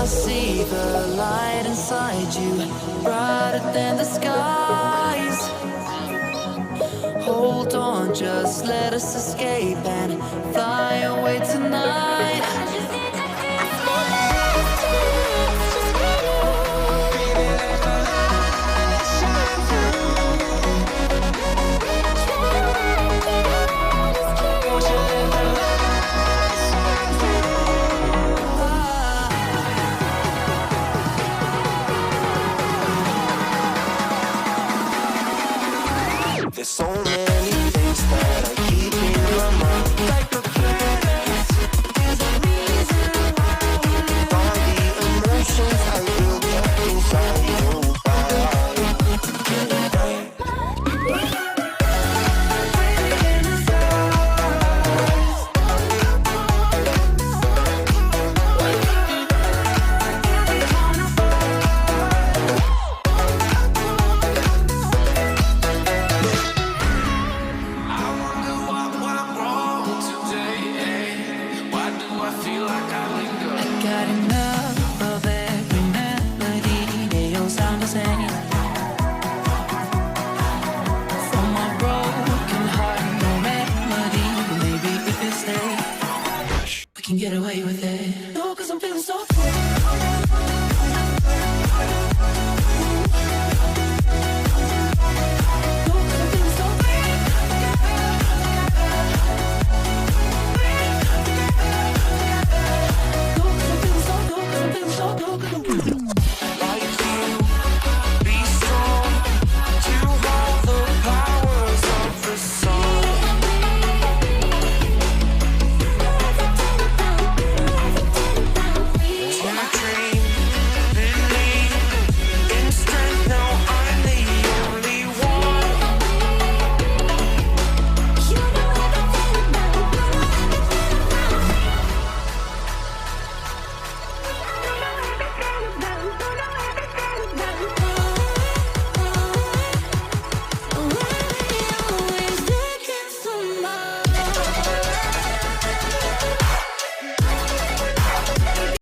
see the light inside you, brighter than the skies. Hold on, just let us escape and fly away tonight. There's so many things that I keep in my mind, like the planets. There's a reason why we live. All the emotions I built up inside you. Got enough of every melody, they all sound the same. For my broken heart, no remedy. Maybe if you stay, we can get away with it. No, 'cause I'm feeling so